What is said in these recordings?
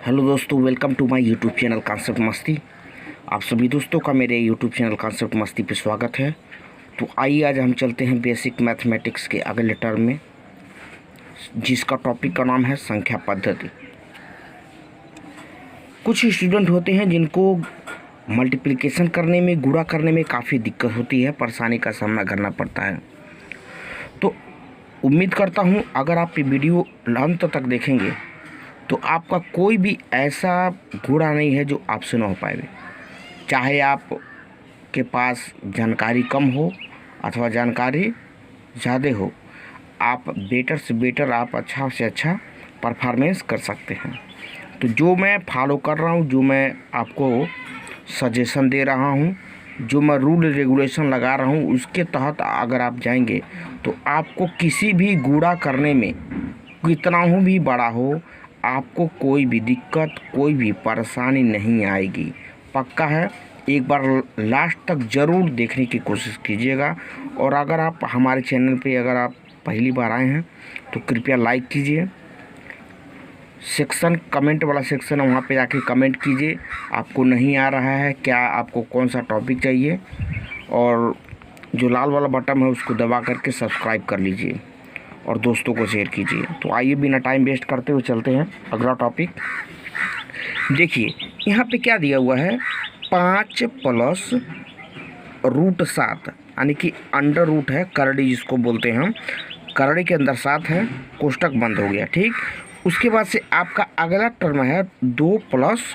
Hello दोस्तों, welcome to my YouTube channel concept Masti. आप सभी दोस्तों का मेरे यूट्यूब चैनल कॉन्सेप्ट मस्ती पे स्वागत है। तो आइए आज हम चलते हैं बेसिक मैथमेटिक्स के अगले टर्म में, जिसका टॉपिक का नाम है संख्या पद्धति। कुछ स्टूडेंट होते हैं जिनको मल्टीप्लिकेशन करने में, गुणा करने में काफ़ी दिक्कत होती है, परेशानी का सामना करना पड़ता है। तो उम्मीद करता हूँ अगर आप ये वीडियो अंत तक देखेंगे तो आपका कोई भी ऐसा गुणा नहीं है जो आपसे ना हो पाए। चाहे आप के पास जानकारी कम हो अथवा जानकारी ज़्यादा हो, आप बेटर से बेटर, आप अच्छा से अच्छा परफॉर्मेंस कर सकते हैं। तो जो मैं फॉलो कर रहा हूँ, जो मैं आपको सजेशन दे रहा हूँ, जो मैं रूल रेगुलेशन लगा रहा हूँ, उसके तहत अगर आप जाएंगे तो आपको किसी भी गुणा करने में, कितना हो भी बड़ा हो, आपको कोई भी दिक्कत, कोई भी परेशानी नहीं आएगी। पक्का है। एक बार लास्ट तक ज़रूर देखने की कोशिश कीजिएगा। और अगर आप हमारे चैनल पे अगर आप पहली बार आए हैं तो कृपया लाइक कीजिए। सेक्शन, कमेंट वाला सेक्शन है, वहाँ पे जाके कमेंट कीजिए आपको नहीं आ रहा है क्या, आपको कौन सा टॉपिक चाहिए, और जो लाल वाला बटन है उसको दबा करके सब्सक्राइब कर लीजिए और दोस्तों को शेयर कीजिए। तो आइए बिना टाइम वेस्ट करते हुए चलते हैं अगला टॉपिक। देखिए यहाँ पे क्या दिया हुआ है, 5 प्लस √7, यानी कि अंडर रूट है, करड़ी जिसको बोलते हैं हम, करड़ी के अंदर 7 है, कोष्टक बंद हो गया। ठीक, उसके बाद से आपका अगला टर्म है 2 प्लस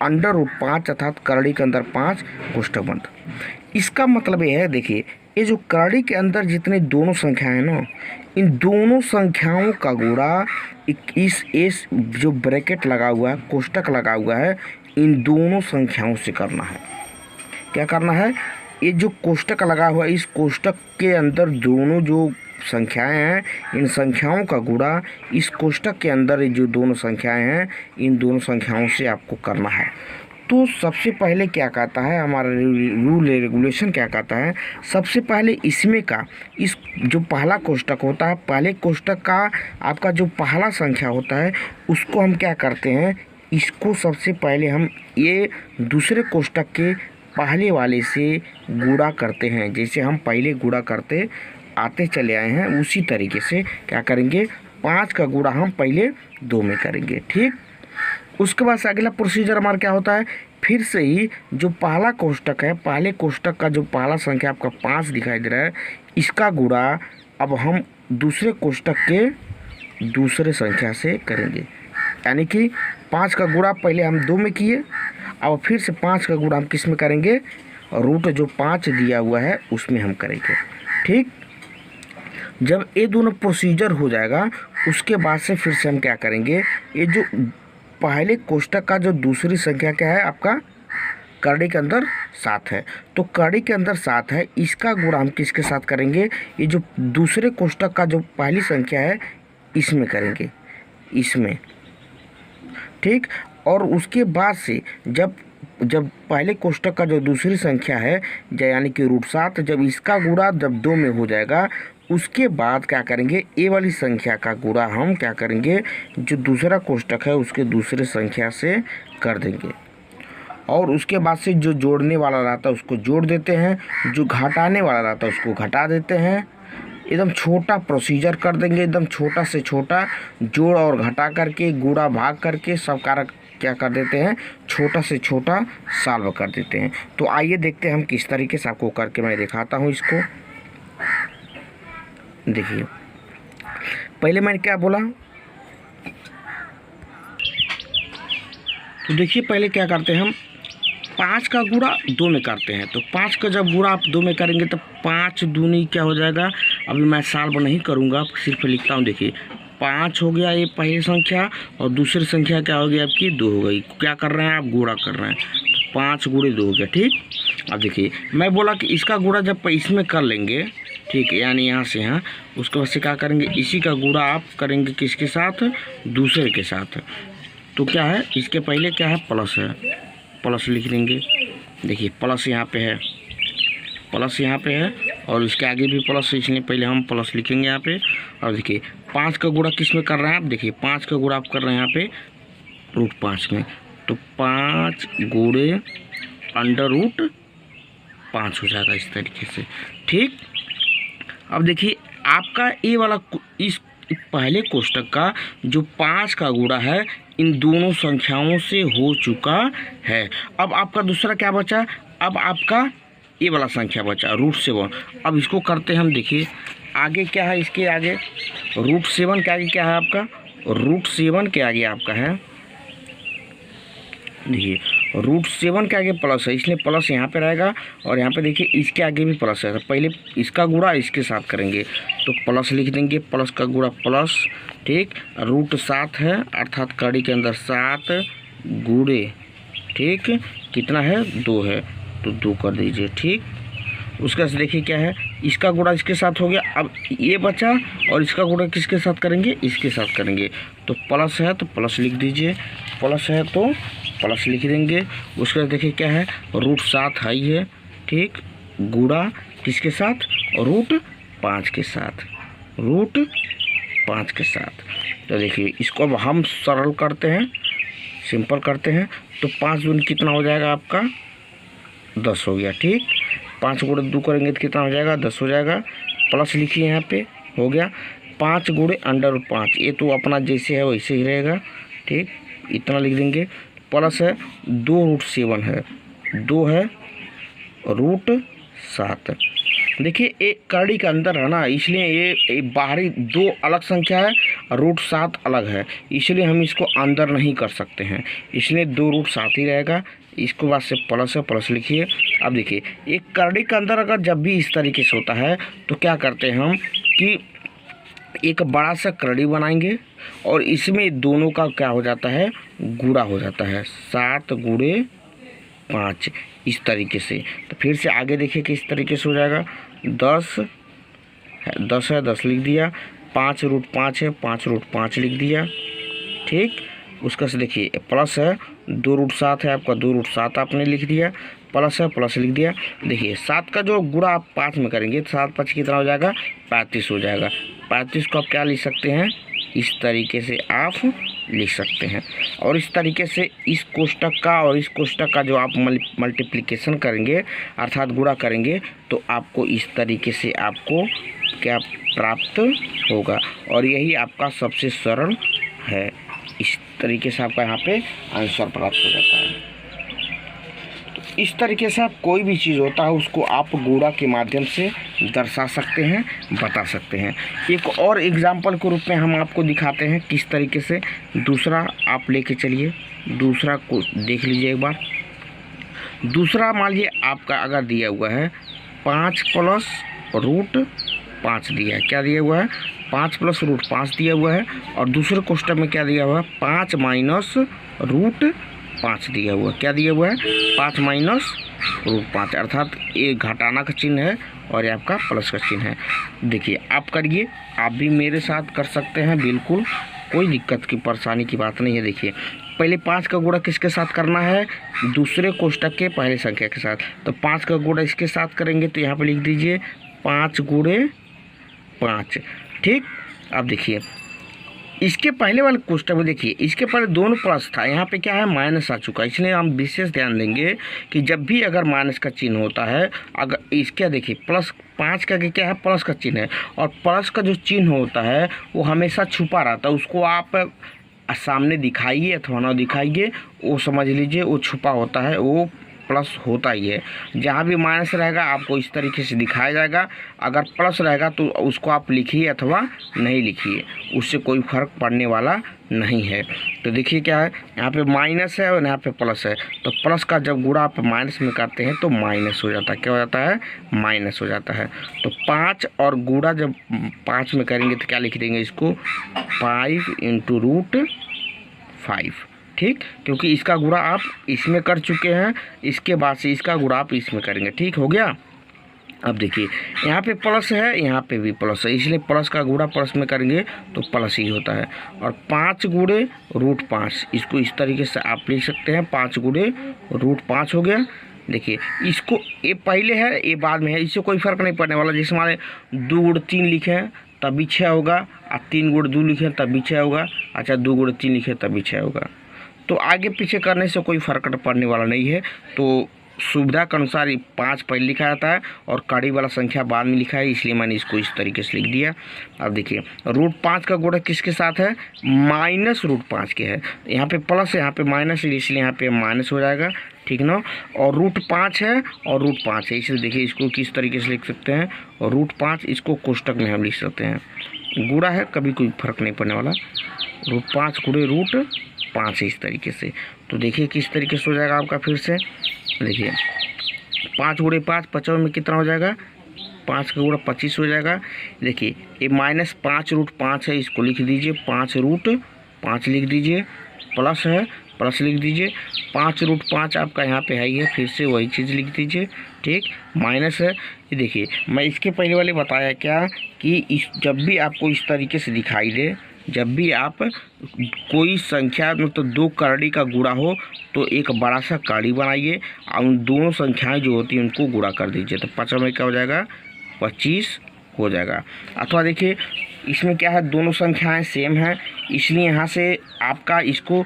अंडर रूट 5, अर्थात करड़ी के अंदर 5, कोष्टक बंद। इसका मतलब ये है, देखिए ये जो करड़ी के अंदर जितने दोनों संख्याएं हैं ना, इन दोनों संख्याओं का गुणा इस जो ब्रैकेट लगा हुआ है, कोष्टक लगा हुआ है, इन दोनों संख्याओं से करना है। क्या करना है, ये जो कोष्टक लगा हुआ है, इस कोष्टक के अंदर दोनों जो संख्याएं हैं, इन संख्याओं का गुणा इस कोष्टक के अंदर जो दोनों संख्याएं हैं, इन दोनों संख्याओं से आपको करना है। तो सबसे पहले क्या कहता है हमारा रूल रेगुलेशन, क्या कहता है, सबसे पहले इसमें का, इस जो पहला कोष्टक होता है, पहले कोष्टक का आपका जो पहला संख्या होता है, उसको हम क्या करते हैं, इसको सबसे पहले हम ये दूसरे कोष्टक के पहले वाले से गुणा करते हैं। जैसे हम पहले गुणा करते आते चले आए हैं, उसी तरीके से क्या करेंगे, 5 का गुणा हम पहले 2 में करेंगे। ठीक, उसके बाद से अगला प्रोसीजर हमारा क्या होता है, फिर से ही जो पहला कोष्टक है, पहले कोष्टक का जो पहला संख्या आपका 5 दिखाई दे रहा है, इसका गुणा अब हम दूसरे कोष्टक के दूसरे संख्या से करेंगे। यानी कि 5 का गुणा पहले हम 2 में किए, अब फिर से 5 का गुणा हम किस में करेंगे, रूट जो 5 दिया हुआ है उसमें हम करेंगे। ठीक, जब ये दोनों प्रोसीजर हो जाएगा, उसके बाद से फिर से हम क्या करेंगे, ये जो पहले कोष्टक का जो दूसरी संख्या क्या है आपका, करड़ी के अंदर 7 है, तो करड़ी के अंदर 7 है, इसका गुणा हम किसके साथ करेंगे, ये जो दूसरे कोष्टक का जो पहली संख्या है इसमें करेंगे, इसमें। ठीक, और उसके बाद से जब पहले कोष्टक का जो दूसरी संख्या है, यानी कि √7, जब इसका गुणा जब 2 में हो जाएगा, उसके बाद क्या करेंगे, ए वाली संख्या का गुणा हम क्या करेंगे, जो दूसरा कोष्टक है उसके दूसरे संख्या से कर देंगे। और उसके बाद से जो जोड़ने वाला रहता है उसको जोड़ देते हैं, जो घटाने वाला रहता है उसको घटा देते हैं। एकदम छोटा प्रोसीजर कर देंगे, एकदम छोटा से छोटा, जोड़ और घटा करके, गुणा भाग करके सब कारक क्या कर देते हैं, छोटा से छोटा सॉल्व कर देते हैं। तो आइए देखते हैं हम किस तरीके से आपको करके मैं दिखाता हूँ इसको। देखिए पहले मैंने क्या बोला, तो देखिए पहले क्या करते हैं हम, 5 का गुणा 2 में करते हैं। तो 5 का जब गुणा आप 2 में करेंगे तो 5 दूनी क्या हो जाएगा, अभी मैं सॉल्व नहीं करूँगा, सिर्फ लिखता हूँ। देखिए 5 हो गया ये पहली संख्या, और दूसरी संख्या क्या हो गई आपकी, 2 हो गई। क्या कर रहे हैं आप, गुणा कर रहे हैं, तो 5 गुणे 2 हो गया। ठीक, अब देखिए मैं बोला कि इसका गुणा जब इसमें कर लेंगे, ठीक है, यानी यहाँ से यहाँ, उसके बाद से क्या करेंगे, इसी का गुणा आप करेंगे किसके साथ, दूसरे के साथ। तो क्या है, इसके पहले क्या है, प्लस है, प्लस लिख देंगे। देखिए प्लस यहाँ पे है, प्लस यहाँ पे है, और इसके आगे भी प्लस, इसलिए पहले हम प्लस लिखेंगे यहाँ पे। और देखिए 5 का गुणा किस में कर रहे हैं आप, देखिए 5 का गुणा आप कर रहे हैं यहाँ पे रूट 5 में, तो 5 गुणे अंडर रूट 5 हो जाएगा इस तरीके से। ठीक, अब देखिए आपका ये वाला इस पहले कोष्टक का जो 5 का गुणा है इन दोनों संख्याओं से हो चुका है। अब आपका दूसरा क्या बचा, अब आपका ये वाला संख्या बचा √7। अब इसको करते हैं हम, देखिए आगे क्या है, इसके आगे √7 के आगे क्या है आपका, √7 के आगे आपका है, देखिए √7 के आगे प्लस है, इसलिए प्लस यहाँ पे रहेगा, और यहाँ पे देखिए इसके आगे भी प्लस है। तो पहले इसका गुणा इसके साथ करेंगे तो प्लस लिख देंगे, प्लस का गुणा प्लस। ठीक, √7 है अर्थात कड़ी के अंदर 7 गुणे, ठीक कितना है 2 है, तो 2 कर दीजिए। ठीक, उसके बाद देखिए क्या है, इसका गुणा इसके साथ हो गया, अब ये बचा और इसका गुणा किसके साथ करेंगे, इसके साथ करेंगे, तो प्लस है तो प्लस लिख दीजिए, प्लस है तो प्लस लिख देंगे। उसके बाद देखिए क्या है, √7 हाई है, ठीक, गुणा किसके साथ, √5 के साथ, √5 के साथ। तो देखिए इसको अब हम सरल करते हैं, सिंपल करते हैं, तो 5 गुणे कितना हो जाएगा आपका 10 हो गया। ठीक, 5 गुणे 2 करेंगे तो कितना हो जाएगा 10 हो जाएगा, प्लस लिखिए यहाँ पे, हो गया 5 गुणे अंडर 5, ये तो अपना जैसे है वैसे ही रहेगा। ठीक, इतना लिख देंगे, प्लस है 2√7 है, 2 है √7। देखिए एक कड़ी के अंदर है ना, इसलिए ये बाहरी 2 अलग संख्या है, √7 अलग है, इसलिए हम इसको अंदर नहीं कर सकते हैं, इसलिए 2√7 ही रहेगा। इसको बाद से प्लस है, प्लस लिखिए। अब देखिए एक करड़ी के अंदर अगर जब भी इस तरीके से होता है तो क्या करते हैं हम कि एक बड़ा सा करड़ी बनाएंगे और इसमें दोनों का क्या हो जाता है, गुणा हो जाता है, 7 गुणे 5 इस तरीके से। तो फिर से आगे देखिए कि इस तरीके से हो जाएगा, 10 है, 10 लिख दिया, 5 √5 है, 5 √5 लिख दिया। ठीक, उसका से देखिए प्लस है, 2√7 है आपका, 2√7 आपने लिख दिया, प्लस है प्लस लिख दिया। देखिए 7 का जो गुणा आप 5 में करेंगे तो 7 5 कितना हो जाएगा 35 हो जाएगा। 35 को आप क्या लिख सकते हैं, इस तरीके से आप लिख सकते हैं। और इस तरीके से इस कोष्टक का और इस कोष्टक का जो आप मल्टीप्लिकेशन करेंगे अर्थात गुणा करेंगे तो आपको इस तरीके से आपको क्या प्राप्त होगा, और यही आपका सबसे सरल है। इस तरीके से आपका यहाँ पे आंसर प्राप्त हो जाता है। तो इस तरीके से आप कोई भी चीज़ होता है उसको आप गुणा के माध्यम से दर्शा सकते हैं, बता सकते हैं। एक और एग्जाम्पल के रूप में हम आपको दिखाते हैं किस तरीके से। दूसरा आप लेके चलिए, दूसरा को देख लीजिए एक बार। दूसरा मान लीजिए आपका अगर दिया हुआ है 5 + √5 दिया है, क्या दिया हुआ है 5 + √5 दिया हुआ है, और दूसरे कोष्टक में क्या दिया हुआ है 5 - √5 दिया हुआ है। क्या दिया हुआ है 5 - √5 अर्थात ये घटाना का चिन्ह है और ये आपका प्लस का चिन्ह है। देखिए आप करिए, आप भी मेरे साथ कर सकते हैं, बिल्कुल कोई दिक्कत की परेशानी की बात नहीं है। देखिए पहले 5 का गुणा किसके साथ करना है, दूसरे कोष्टक के पहले संख्या के साथ। तो 5 का गुणा इसके साथ करेंगे तो यहाँ पे लिख दीजिए 5 × 5। ठीक, अब देखिए इसके पहले वाले कोष्टक में देखिए इसके पहले दोनों प्लस था, यहाँ पे क्या है माइनस आ चुका है, इसलिए हम विशेष ध्यान देंगे कि जब भी अगर माइनस का चिन्ह होता है, अगर इसके देखिए प्लस 5 का क्या है प्लस का चिन्ह है, और प्लस का जो चिन्ह होता है वो हमेशा छुपा रहता है, उसको आप सामने दिखाइए अथवा ना दिखाइए, वो समझ लीजिए वो छुपा होता है, वो प्लस होता ही है। जहाँ भी माइनस रहेगा आपको इस तरीके से दिखाया जाएगा, अगर प्लस रहेगा तो उसको आप लिखिए अथवा नहीं लिखिए, उससे कोई फर्क पड़ने वाला नहीं है। तो देखिए क्या है, यहाँ पे माइनस है और यहाँ पे प्लस है, तो प्लस का जब गुणा आप माइनस में करते हैं तो माइनस हो जाता है, क्या हो जाता है माइनस हो जाता है। तो 5 और गुणा जब 5 में करेंगे तो क्या लिख देंगे इसको 5 × √5। ठीक, क्योंकि इसका गुणा आप इसमें कर चुके हैं, इसके बाद से इसका गुणा आप इसमें करेंगे। ठीक हो गया। अब देखिए यहाँ पे प्लस है, यहाँ पे भी प्लस है, इसलिए प्लस का गुणा प्लस में करेंगे तो प्लस ही होता है। और 5 × √5 इसको इस तरीके से आप लिख सकते हैं, 5 × √5 हो गया। देखिए इसको ये पहले है ये बाद में है, इससे कोई फर्क नहीं पड़ने वाला। जैसे हमारे 2 × 3 लिखें तब भी 6 होगा, और 3 × 2 लिखें तब भी 6 होगा, अच्छा 2 × 3 लिखें तब भी 6 होगा। तो आगे पीछे करने से कोई फ़र्क पड़ने वाला नहीं है। तो सुविधा के अनुसार 5 पहले लिखा जाता है और कड़ी वाला संख्या बाद में लिखा है, इसलिए मैंने इसको इस तरीके से लिख दिया। अब देखिए √5 का गुणा किसके साथ है, -√5 के है। यहाँ पे प्लस है, यहाँ पे माइनस है, इसलिए यहाँ पे माइनस हो जाएगा, ठीक ना। और √5 है और √5 है, इसलिए देखिए इसको किस तरीके से लिख सकते हैं, और √5 इसको कोष्टक में हम लिख सकते हैं। गुणा है, कभी कोई फर्क नहीं पड़ने वाला, √5 गुणे √5 है इस तरीके से। तो देखिए किस तरीके से हो जाएगा आपका, फिर से देखिए 5 गुणे 5 50 में कितना हो जाएगा, 5 का गुणा 25 हो जाएगा। देखिए ये -5√5 है, इसको लिख दीजिए 5√5 लिख दीजिए, प्लस है प्लस लिख दीजिए, 5√5 आपका यहाँ पे है ही है, फिर से वही चीज़ लिख दीजिए, ठीक। माइनस है, ये देखिए मैं इसके पहले वाले बताया क्या कि जब भी आपको इस तरीके से दिखाई दे, जब भी आप कोई संख्या मतलब 2 करड़ी का गुणा हो तो एक बड़ा सा कड़ी बनाइए और उन दोनों संख्याएं जो होती हैं उनको गुणा कर दीजिए, तो 5 में क्या हो जाएगा, 25 हो जाएगा। अथवा देखिए इसमें क्या है, दोनों संख्याएं सेम हैं, इसलिए यहाँ से आपका इसको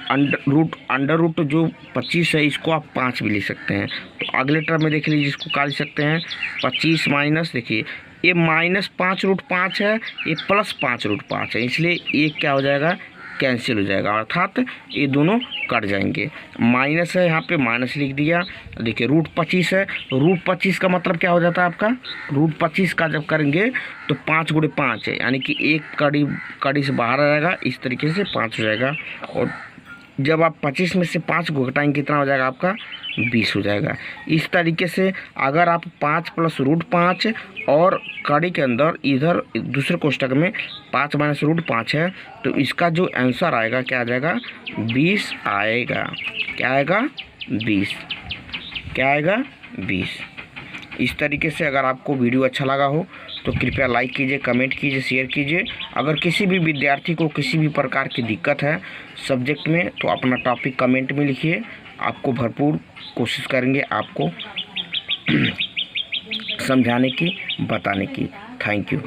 अंडर रूट जो 25 है इसको आप 5 भी लिख सकते हैं। तो अगले टर्म में देख लीजिए इसको क्या लिख सकते हैं, 25 माइनस, देखिए ये -5√5 है, ये +5√5 है, इसलिए ये क्या हो जाएगा, कैंसिल हो जाएगा, अर्थात ये दोनों कट जाएंगे। माइनस है, यहाँ पे माइनस लिख दिया। देखिए √25 है, √25 का मतलब क्या हो जाता है आपका, √25 का जब करेंगे तो 5 गुणे 5 है, यानी कि एक कड़ी से बाहर आ जाएगा, इस तरीके से 5 हो जाएगा। और जब आप 25 में से 5 को घटाएंगे कितना हो जाएगा आपका, 20 हो जाएगा। इस तरीके से अगर आप 5 + √5 और कड़ी के अंदर इधर दूसरे कोष्टक में 5 - √5 है, तो इसका जो आंसर आएगा क्या आ जाएगा, 20 आएगा। क्या आएगा, 20। क्या आएगा, 20। इस तरीके से अगर आपको वीडियो अच्छा लगा हो तो कृपया लाइक कीजिए, कमेंट कीजिए, शेयर कीजिए। अगर किसी भी विद्यार्थी को किसी भी प्रकार की दिक्कत है सब्जेक्ट में तो अपना टॉपिक कमेंट में लिखिए, आपको भरपूर कोशिश करेंगे आपको समझाने की, बताने की। Thank you.